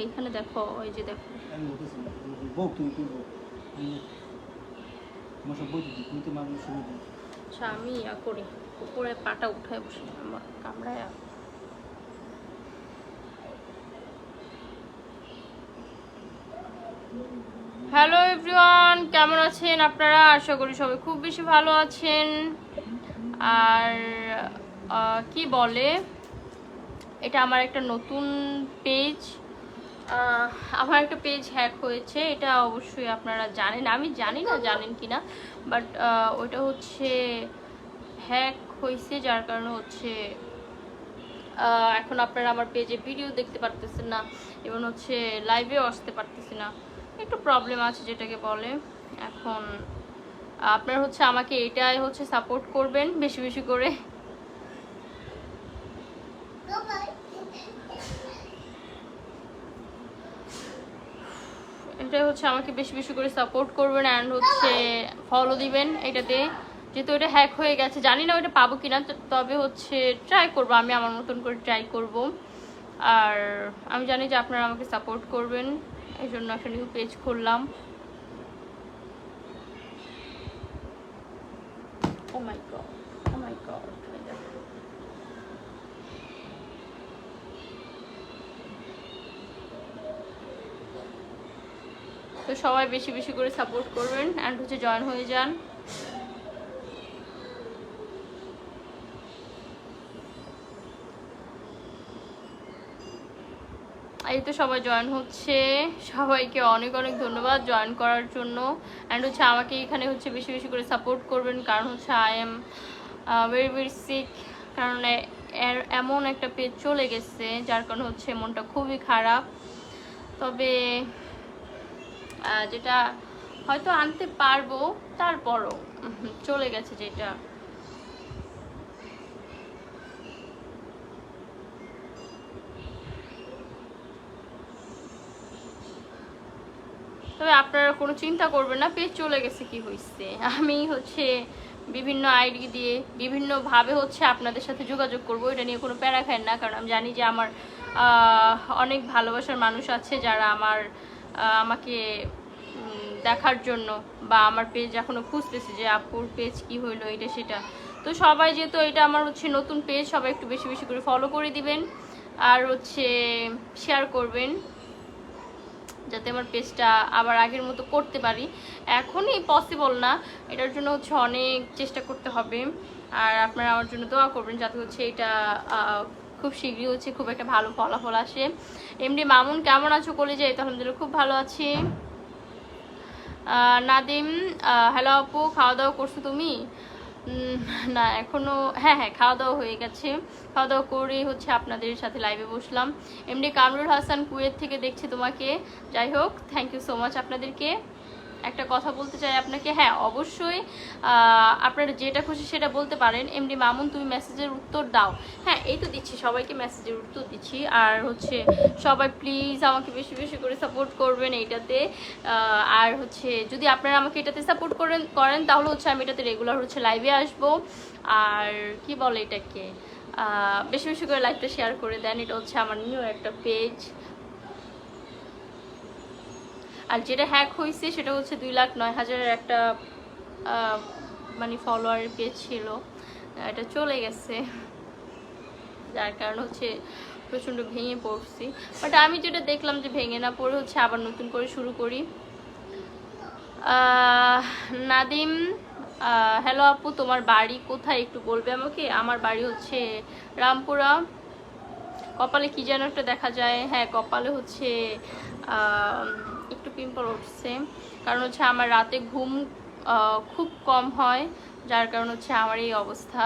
এখানে দেখো, ওই যে দেখো আচ্ছা আমি ইয়া করি, উপরে পাটা উঠায় বসে আমার কামড়ায়। হ্যালো এভরিওয়ান, কেমন আছেন আপনারা? আশা করি সবাই খুব বেশি ভালো আছেন। আর কি বলে, এটা আমার একটা নতুন পেজ, আমার একটা পেজ হ্যাক হয়েছে, এটা অবশ্যই আপনারা জানেন, আমি জানি না জানেন কি না, বাট ওইটা হচ্ছে হ্যাক হয়েছে, যার কারণে হচ্ছে এখন আপনারা আমার পেজে ভিডিও দেখতে পারতেছেন না এবং হচ্ছে লাইভেও আসতে পারতেছি না, একটু প্রবলেম আছে যেটাকে বলে। এখন আপনারা হচ্ছে আমাকে এটাই হচ্ছে সাপোর্ট করবেন বেশি বেশি করে। এটাই হচ্ছে আমাকে বেশি বেশি করে সাপোর্ট করবেন অ্যান্ড হচ্ছে ফলো দিবেন এটাতে, যেহেতু এটা হ্যাক হয়ে গেছে, জানি না ওইটা পাবো কিনা, তবে হচ্ছে ট্রাই করবো, আমি আমার মতন করে ট্রাই করব। আর আমি জানি যে আপনারা আমাকে সাপোর্ট করবেন, এই জন্য একটা নিউ পেজ খুললাম। ও মাই গড, ও মাই গড, তো সবাই বেশি বেশি করে সাপোর্ট করবেন অ্যান্ড হচ্ছে জয়েন হয়ে যান। এই তো সবাই জয়েন হচ্ছে, সবাইকে অনেক অনেক ধন্যবাদ জয়েন করার জন্য। অ্যান্ড হচ্ছে আমাকে এখানে হচ্ছে বেশি বেশি করে সাপোর্ট করবেন, কারণ হচ্ছে I am very very sick, কারণ এমন একটা পেজ চলে গেছে যার কারণে হচ্ছে মনটা খুবই খারাপ। তবে যেটা হয়তো আনতে পারবো, তারপরও চলে গেছে যেটা। তবে আপনারা কোনো চিন্তা করবেন না, পেজ চলে গেছে কি হয়েছে, আমি হচ্ছে বিভিন্ন আইডি দিয়ে বিভিন্নভাবে হচ্ছে আপনাদের সাথে যোগাযোগ করব, এটা নিয়ে কোনো প্যারা খায় না, কারণ আমি জানি যে আমার অনেক ভালোবাসার মানুষ আছে যারা আমাকে দেখার জন্য বা আমার পেজ এখনও খুঁজতেছে যে আপুর পেজ কি হইলো এটা সেটা। তো সবাই যেহেতু এটা আমার হচ্ছে নতুন পেজ, সবাই একটু বেশি বেশি করে ফলো করে দিবেন আর হচ্ছে শেয়ার করবেন, যাতে আমার পেজটা আবার আগের মতো করতে পারি। এখনই পসিবল না, এটার জন্য হচ্ছে অনেক চেষ্টা করতে হবে। আর আপনারা আমার জন্য দোয়া করবেন যাতে হচ্ছে এটা খুব শীঘ্রই হচ্ছে খুব একটা ভালো ফলাফল আসে। এমডি মামুন কেমন আছো কলেজে? এই তো আলহামদুলিল্লাহ খুব ভালো আছি। নাদিম হ্যালো আপু, খাওয়া দাওয়া করছো তুমি? না এখনো, হ্যাঁ হ্যাঁ খাওয়া দাওয়া হয়ে গেছে, খাওয়া দাওয়া করে হচ্ছে আপনাদের সাথে লাইভে বসলাম। এমডি কামরুল হাসান কুয়েত থেকে দেখছি তোমাকে, যাই হোক থ্যাংক ইউ সো মাচ আপনাদেরকে। একটা কথা বলতে চাই আপনাকে, হ্যাঁ অবশ্যই আপনারা যেটা খুশি সেটা বলতে পারেন। এমডি মামুন তুমি মেসেজের উত্তর দাও, হ্যাঁ এই তো দিচ্ছি, সবাইকে মেসেজের উত্তর দিচ্ছি। আর হচ্ছে সবাই প্লিজ আমাকে বেশি বেশি করে সাপোর্ট করবেন এইটাতে। আর হচ্ছে যদি আপনারা আমাকে এটাতে সাপোর্ট করেন তাহলে হচ্ছে আমি এটাতে রেগুলার হচ্ছে লাইভে আসবো। আর কি বলে এটাকে, বেশি বেশি করে লাইভটা শেয়ার করে দেন, এটা হচ্ছে আমার নিউ একটা পেজ। আর যেটা হ্যাক হয়েছে সেটা হচ্ছে 2,09,000 একটা মানে ফলোয়ারের পেজ ছিল, এটা চলে গেছে, যার কারণে হচ্ছে প্রচণ্ড ভেঙে পড়ছি। বাট আমি যেটা দেখলাম যে ভেঙে না পড়ে হচ্ছে আবার নতুন করে শুরু করি। নাদিম হ্যালো আপু, তোমার বাড়ি কোথায় একটু বলবে আমাকে? আমার বাড়ি হচ্ছে রামপুরা। কপালে কি যেন একটা দেখা যায়, হ্যাঁ কপালে হচ্ছে একটু পিম্পল উঠছে, কারণ হচ্ছে আমার রাতে ঘুম খুব কম হয়, যার কারণ হচ্ছে আমার এই অবস্থা।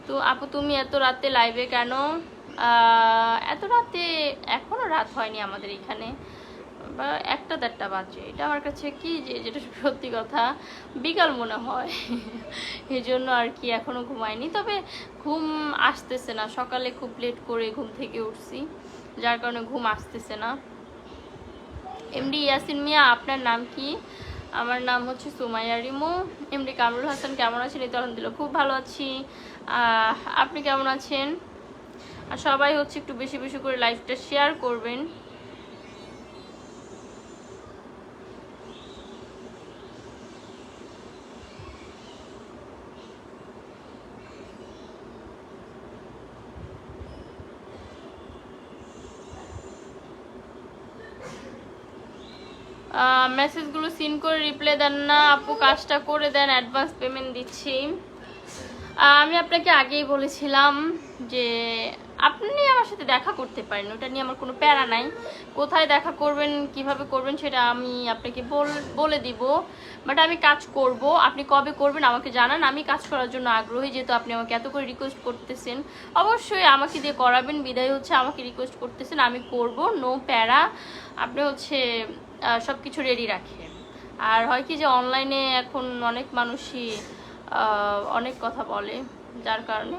তো আপু তুমি এত রাতে লাইভে কেন? এত রাতে এখনও রাত হয়নি আমাদের এখানে, বা 1-1:30 বাজে, এটা আমার কাছে কি যেটা সত্যি কথা বিকাল মনে হয়, এই জন্য আর কি এখনও ঘুমাইনি। তবে ঘুম আসতেছে না, সকালে খুব লেট করে ঘুম থেকে উঠছি, যার কারণে ঘুম আসতেছে না। এমডি ইয়াসিন মিয়া আপনার নাম কি? আমার নাম হচ্ছে সুমাইয়া রিমু। এমডি কামরুল হাসান কেমন আছেন? এই তো আলহামদুলিল্লাহ খুব ভালো আছি, আপনি কেমন আছেন? আর সবাই হচ্ছে একটু বেশি বেশি করে লাইভটা শেয়ার করবেন। মেসেজগুলো সিন করে রিপ্লাই দেন না আপু, কাজটা করে দেন, অ্যাডভান্স পেমেন্ট দিচ্ছি। আমি আপনাকে আগেই বলেছিলাম যে আপনি আমার সাথে দেখা করতে পারেন, ওটা নিয়ে আমার কোনো প্যারা নাই। কোথায় দেখা করবেন, কিভাবে করবেন সেটা আমি আপনাকে বলে দিব, বাট আমি কাজ করব। আপনি কবে করবেন আমাকে জানান, আমি কাজ করার জন্য আগ্রহী। যেহেতু আপনি আমাকে এত করে রিকোয়েস্ট করতেছেন, অবশ্যই আমাকে দিয়ে করাবেন। বিদায় হচ্ছে আমাকে রিকোয়েস্ট করতেছেন, আমি করব, নো প্যারা। আপনি হচ্ছে সব কিছু রেডি রাখেন। আর হয় কি যে অনলাইনে এখন অনেক মানুষই অনেক কথা বলে, যার কারণে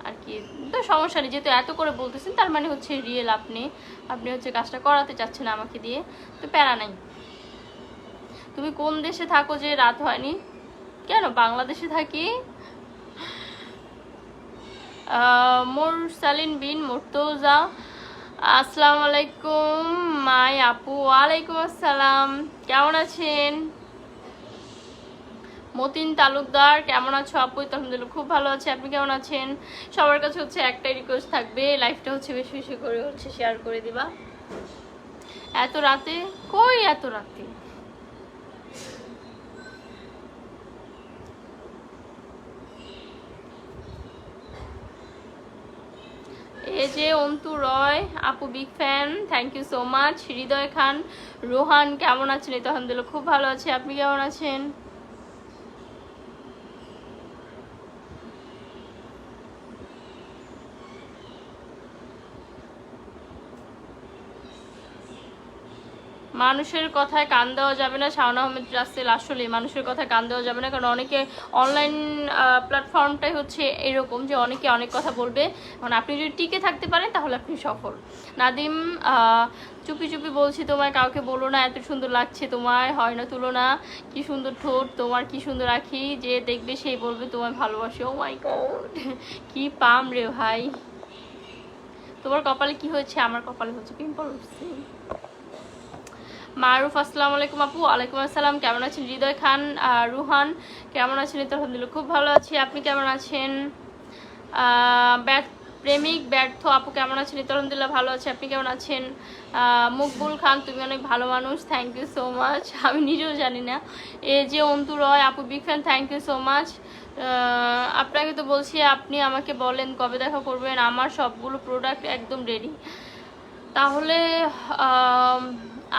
আর কি তো সমস্যা নেই। যেহেতু এত করে বলতেছেন তার মানে হচ্ছে রিয়েল, আপনি হচ্ছে কাজটা করাতে চাচ্ছেন আমাকে দিয়ে, তো প্যারা নাই। তুমি কোন দেশে থাকো যে রাত হয়নি? কেন, বাংলাদেশে থাকি। মোরসালিন বিন মুর্তজা, আসসালামু আলাইকুম মাই আপু। ওয়ালাইকুম আসসালাম, কেমন আছেন? মতিন তালুকদার, কেমন আছো আপু? আলহামদুলিল্লাহ খুব ভালো আছে, আপনি কেমন আছেন? সবার কাছে হচ্ছে একটাই রিকোয়েস্ট থাকবে, লাইফটা হচ্ছে বেশি বেশি করে হচ্ছে শেয়ার করে দিবা। এত রাতে কই, এত রাতে এই যে অন্তু রয় আপু, big fan, thank you so much. Hridoy Khan, Rohan, কেমন আছেন? এই তো আলহামদুলিল্লাহ খুব ভালো আছে, আপনি কেমন আছেন? মানুষের কথায় কান দেওয়া যাবে না, শাওন আহমেদ রাসেল। আসলে মানুষের কথায় কান দেওয়া যাবে না, কারণ অনেকে অনলাইন প্ল্যাটফর্মটাই হচ্ছে এরকম যে অনেকে অনেক কথা বলবে। মানে আপনি যদি টিকে থাকতে পারেন তাহলে আপনি সফল। নাদিম, চুপি চুপি বলছি তোমায়, কাউকে বলো না, এত সুন্দর লাগছে তোমায়, হয় না তুলনা, কি সুন্দর ঠোঁট তোমার, কি সুন্দর আঁখি, যে দেখবে সেই বলবে তোমায় ভালোবাসি। ও মাই গড, কি পাম রে ভাই। তোমার কপালে কি হয়েছে? আমার কপালে হচ্ছে পিম্পল উঠছে। মারুফ, আসসালামু আলাইকুম আপু। ওয়ালাইকুম আসসালাম, কেমন আছেন? হৃদয় খান, রুহান, কেমন আছেন? তো আলহামদুলিল্লাহ খুব ভালো আছি, আপনি কেমন আছেন? প্রেমিক ব্যর্থ আপু, কেমন আছেন? তো আলহামদুলিল্লাহ ভালো আছে, আপনি কেমন আছেন? মকবুল খান, তুমি অনেক ভালো মানুষ, থ্যাংক ইউ সো মাচ। আমি নিজেও জানি না। এ যে অন্তু রয় আপু, big fan, thank you so much. আপনাকে তো বলছি, আপনি আমাকে বলেন কবে দেখা করবেন। আমার সবগুলো প্রোডাক্ট একদম রেডি। তাহলে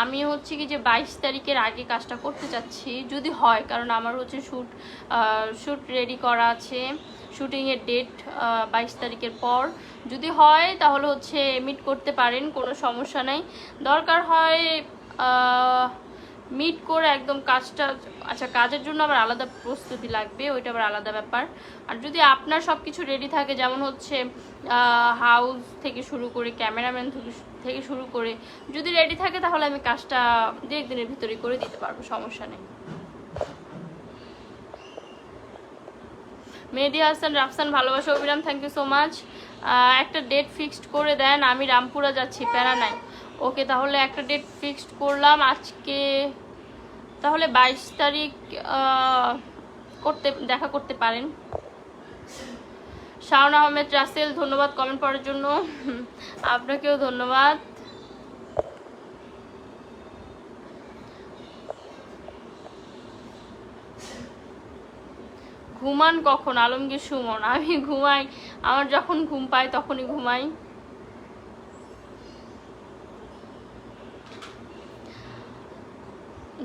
আমি হচ্ছে কি যে 22 তারিখের আগে কাজটা করতে চাচ্ছি, যদি হয়, কারণ আমার হচ্ছে শ্যুট রেডি করা আছে, শুটিংয়ের ডেট 22 তারিখের পর। যদি হয় তাহলে হচ্ছে মিট করতে পারেন, কোনো সমস্যা নাই। দরকার হয় মিট করে একদম কাজটা, আচ্ছা কাজের জন্য আবার আলাদা প্রস্তুতি লাগবে, ওইটা আবার আলাদা ব্যাপার। আর যদি আপনার সব কিছু রেডি থাকে, যেমন হচ্ছে হাউস থেকে শুরু করে ক্যামেরাম্যান থেকে শুরু করে যদি রেডি থাকে, তাহলে আমি কাজটা 1 দিনের ভিতরে করে দিতে পারবো, সমস্যা নেই। মেহেদি হাসান, রাফসান, ভালোবাসা অবিরাম, থ্যাংক ইউ সো মাচ। একটা ডেট ফিক্সড করে দেন, আমি রামপুরা যাচ্ছি, প্যারা নাই। ওকে, তাহলে একটা ডেট ফিক্সড করলাম আজকে, তাহলে 22 তারিখ দেখা করতে পারেন। শাওন আহমেদ রাসেল, ধন্যবাদ কমেন্ট করার জন্য, আপনাকেও ধন্যবাদ। ঘুমান কখন? আলমগীর সুমন, আমি ঘুমাই, আমার যখন ঘুম পাই তখনই ঘুমাই।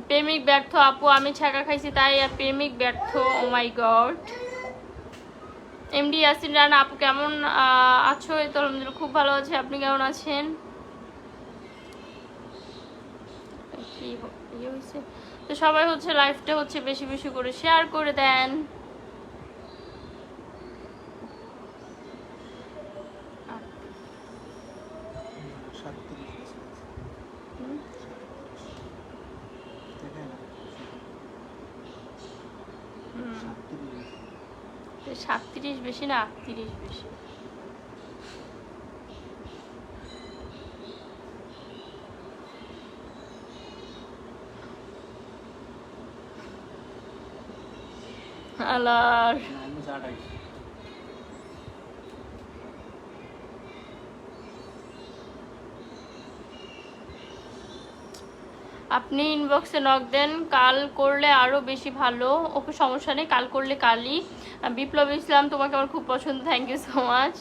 প্রেমিক ব্যর্থ আপু, আমি ছ্যাঁকা খাইছি তাই আর প্রেমিক ব্যর্থ। ও মাই গড। এমডি ইয়াসিন রানা আপু, কেমন আছো? এই তো আলহামদুলিল্লাহ খুব ভালো আছে, আপনি কেমন আছেন? কি হয়েছে? তো সবাই হচ্ছে লাইফটা হচ্ছে বেশি বেশি করে শেয়ার করে দেন। হুম, 37 বেশি না 38 বেশি? আলার আপনি ইনবক্সে নক দেন, কাল করলে আরও বেশি ভালো। ওকে, সমস্যা নেই, কাল করলে কালই। বিপ্লব ইসলাম, তোমাকে আমার খুব পছন্দ, thank you so much.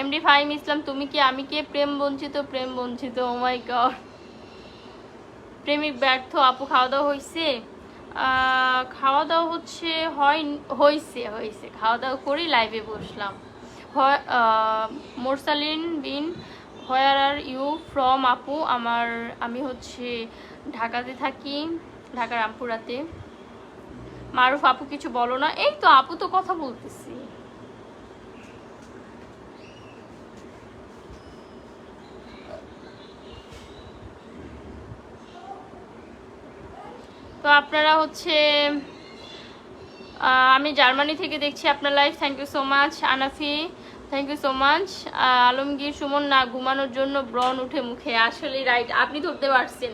MD Fahim Islam, তুমি কি আমি কে, প্রেম বঞ্চিত, প্রেম বঞ্চিত, ও মাই গড। প্রেমিক ব্যর্থ আপু, খাওয়া দাওয়া হয়েছে? খাওয়া দাওয়া হয়েছে, খাওয়া দাওয়া করেই লাইভে বসলাম। মোরসালিন বিন, হোয়ার আর ইউ ফ্রম আপু? আমি হচ্ছে ঢাকাতে থাকি, ঢাকা রামপুরাতে। মারুফ আপু কিছু বলো না। এই তো আপু তো কথা বলতেছি। তো আপনারা হচ্ছে আমি জার্মানি থেকে দেখছি আপনার live, thank you so much. Anafi, thank you so much. Alamgir Suman, না ঘুমানোর জন্য ব্রণ উঠে মুখে। আসলে রাইট, আপনি ধরতে পারছেন,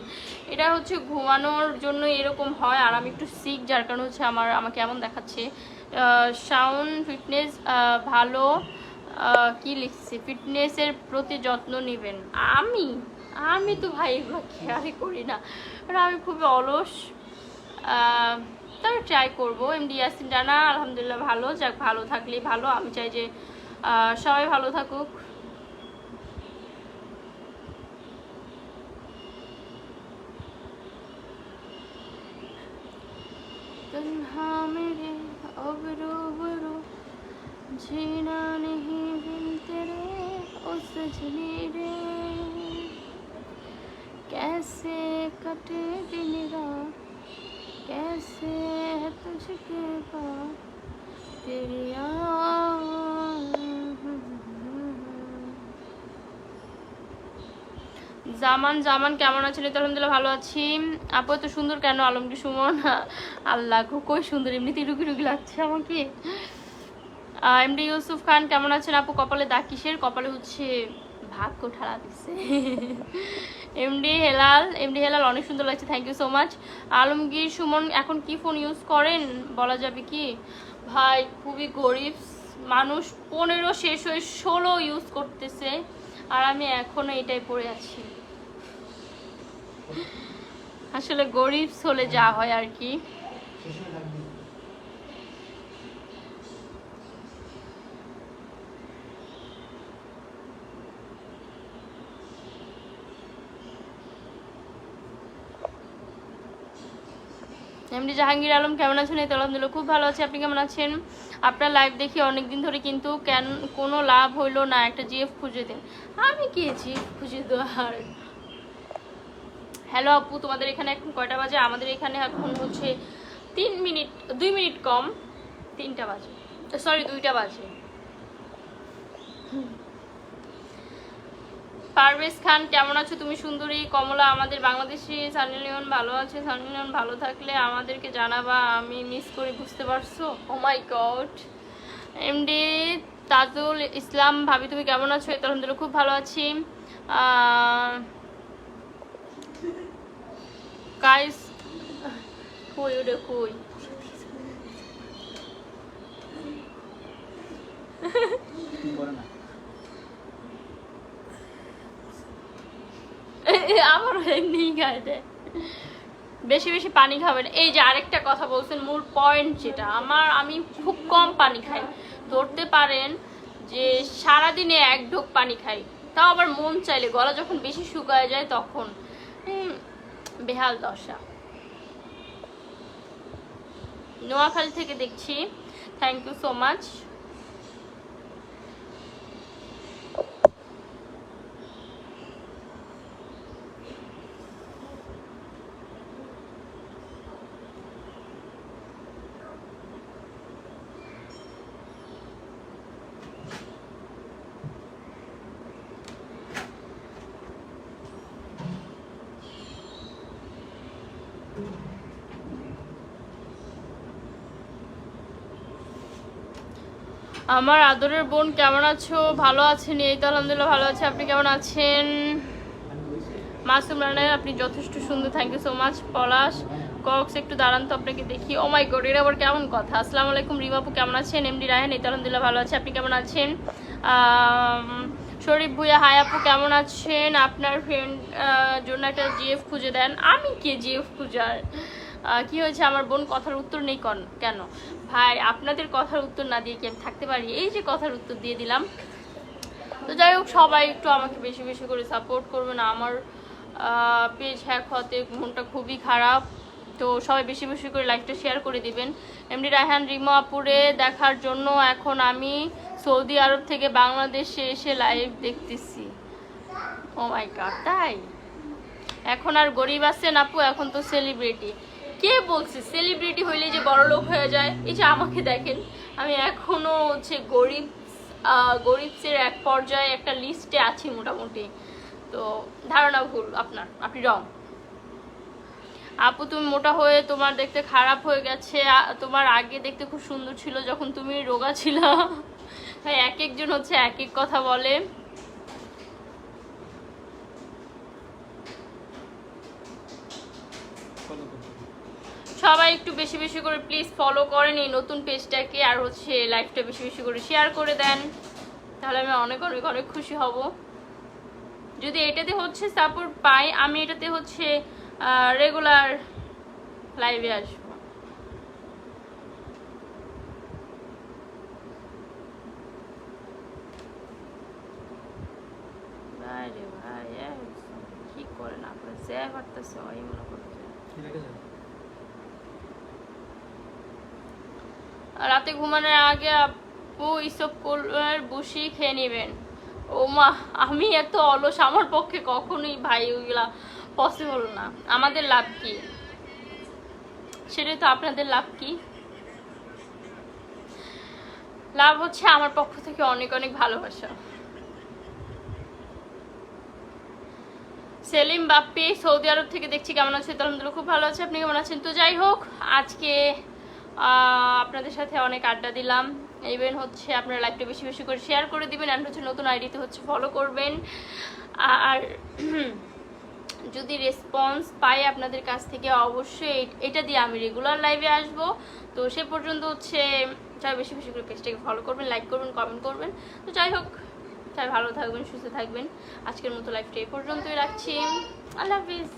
এটা হচ্ছে ঘুমানোর জন্য এরকম হয়। আর আমি একটু সিক, যার কারণে হচ্ছে আমাকে এমন দেখাচ্ছে। সাউন্ড ফিটনেস ভালো, কি লিখছে, ফিটনেসের প্রতি যত্ন নেবেন। আমি তো ভাই এগুলো খেয়ালই করি না, কারণ আমি খুবই অলস। তবে ট্রাই করবো। এমডি ইয়াসিন ডানা, আলহামদুলিল্লাহ ভালো, যাক ভালো থাকলেই ভালো। আমি চাই যে সবাই ভালো থাকুক। तन्हा मेरे अब रूबरू जीना नहीं बिन तेरे ओ सजनी रे, कैसे कटे दिन रात, कैसे है तुझके पास तेरी জামান কেমন আছেন? আলহামদুলিল্লাহ ভালো আছি। আপু এত সুন্দর কেন? আলমগীর সুমন, আল্লাহ কই সুন্দর, এমনিতেই রুগী রুগী লাগছে আমাকে। এমডি ইউসুফ খান, কেমন আছেন আপু? কপালে দাগ কিসের? কপালে হচ্ছে ভাগ্য ঠাড়া দিচ্ছে। এমডি হেলাল অনেক সুন্দর লাগছে, thank you so much. Alamgir Sumon, এখন কি ফোন ইউজ করেন বলা যাবে কি? ভাই খুবই গরিব মানুষ, 15 শেষ হয়ে 16 ইউজ করতেছে, আর আমি এখনো এটাই পড়ে আছি। আসলে গরিব হলে যা হয় আর কি। এমডি জাহাঙ্গীর আলম, কেমন আছেন? এই তো আলহামদুলিল্লাহ খুব ভালো আছে, আপনি কেমন আছেন? আপনার লাইভ দেখি অনেকদিন ধরে, কিন্তু কোনো লাভ হইলো না, একটা জিএফ খুঁজে দিন। আমি কি জিএফ খুঁজে দেওয়ার? হ্যালো আপু, তোমাদের এখানে এখন কয়টা বাজে? আমাদের এখানে এখন হচ্ছে 2 মিনিট কম, 3টা বাজে, সরি 2টা বাজে। পারভেজ খান, কেমন আছো তুমি সুন্দরী? কমলা, আমাদের বাংলাদেশি সানি লিওন ভালো আছে। সানি লিওন ভালো থাকলে আমাদেরকে জানাবা, আমি মিস করি, বুঝতে পারছো? ও মাই গড। এমডি তাজুল ইসলাম, ভাবি তুমি কেমন আছো? এই তো আলহামদুলিল্লাহ খুব ভালো আছি। গাইস কই ওরে কই? আমার এমনি গায়ে দেয়। বেশি বেশি পানি খাবেন। এই যে আরেকটা কথা বলছেন, মূল পয়েন্ট যেটা, আমি খুব কম পানি খাই। ধরতে পারেন যে সারাদিনে 1 ঢোক পানি খাই, তাও আবার মন চাইলে, গলা যখন বেশি শুকায় যায় তখন বেহাল দশা। নোয়াখালী থেকে দেখছি, থ্যাংক ইউ সো মাচ। আমার আদরের বোন, কেমন আছো? ভালো আছেন? এই তো আলহামদুলিল্লাহ ভালো আছে, আপনি কেমন আছেন? মাসুম রানা, আপনি যথেষ্ট সুন্দর, thank you so much. Palash Cox, একটু দাঁড়ান তো আপনাকে দেখি। ও মাই গড, এর আবার কেমন কথা? আসসালামু আলাইকুম রিমাপু, কেমন আছেন? এমডি রায়হান, এই তো আলহামদুলিল্লাহ ভালো আছে, আপনি কেমন আছেন? শরীফ ভুইয়া, হাই আপু কেমন আছেন? আপনার ফ্রেন্ড জন্য একটা জিএফ খুঁজে দেন। আমি কে জিএফ খুঁজার? কি হয়েছে, আমার বোন কথার উত্তর নেই কেন? ভাই আপনাদের কথার উত্তর না দিয়ে কি আমি থাকতে পারি? এই যে কথার উত্তর দিয়ে দিলাম। তো যাই হোক, সবাই একটু আমাকে বেশি বেশি করে সাপোর্ট করবেন। আমার পেজ হ্যাক হতে মনটা খুবই খারাপ। তো সবাই বেশি বেশি করে লাইভটা শেয়ার করে দিবেন। এমডি রায়হান, রিমো আপুরে দেখার জন্য এখন আমি সৌদি আরব থেকে বাংলাদেশে এসে লাইভ দেখতেছি। ও মাই গড, তাই? এখন আর গরিব আছেন আপু, এখন তো সেলিব্রিটি। কে বলছে সেলিব্রিটি হইলে যে বড় লোক হয়ে যায়? এই যে আমাকে দেখেন, আমি এখনো হচ্ছে গরিবসের এক পর্যায়ে একটা লিস্টে আছি মোটামুটি। তো ধারণা ভুল আপনার, আপনি রং। আপু তুমি মোটা হয়ে তোমার দেখতে খারাপ হয়ে গেছে, তোমার আগে দেখতে খুব সুন্দর ছিল যখন তুমি রোগা ছিল। ভাই এক একজন হচ্ছে এক এক কথা বলে। সবাই একটু বেশি বেশি করে প্লিজ ফলো করেন এই নতুন পেজটাকে, আর হচ্ছে লাইভটা বেশি বেশি করে শেয়ার করে দেন, তাহলে আমি অনেক অনেক অনেক খুশি হব। যদি এটাতে হচ্ছে সাপোর্ট পাই, আমি এটাতে হচ্ছে রেগুলার লাইভে আসবো। কি করেন আপনার সে করতেছে ওই মনে করছে রাতে ঘুমানোর আগে আপু ইসব কোলের বুসি খেয়ে নেবেন। ও মা, আমি এত অলস, আমার পক্ষে কখনোই ভাই ওইগুলা পসিবল না। আমাদের লাভ কি? সেটাই তো, আপনাদের লাভ কি? লাভ হচ্ছে আমার পক্ষ থেকে অনেক অনেক ভালোবাসা। সেলিম বাপ্পি, সৌদি আরব থেকে দেখছি, কেমন আছে? আলহামদুলিল্লাহ খুব ভালো আছে, আপনি কেমন আছেন? তো যাই হোক, আজকে আপনাদের সাথে অনেক আড্ডা দিলাম। ইভেন হচ্ছে আপনারা লাইভটা বেশি বেশি করে শেয়ার করে দিবেন, অ্যান্ড হচ্ছে নতুন আইডিতে হচ্ছে ফলো করবেন। আর যদি রেসপন্স পাই আপনাদের কাছ থেকে, অবশ্যই এটা দিয়ে আমি রেগুলার লাইভে আসব। তো সে পর্যন্ত হচ্ছে সবাই বেশি বেশি করে পেজটাকে ফলো করবেন, লাইক করবেন, কমেন্ট করবেন। তো যাই হোক, সবাই ভালো থাকবেন, সুস্থ থাকবেন। আজকের মতো লাইভটা এই পর্যন্তই রাখছি। আল্লাহ হাফিজ।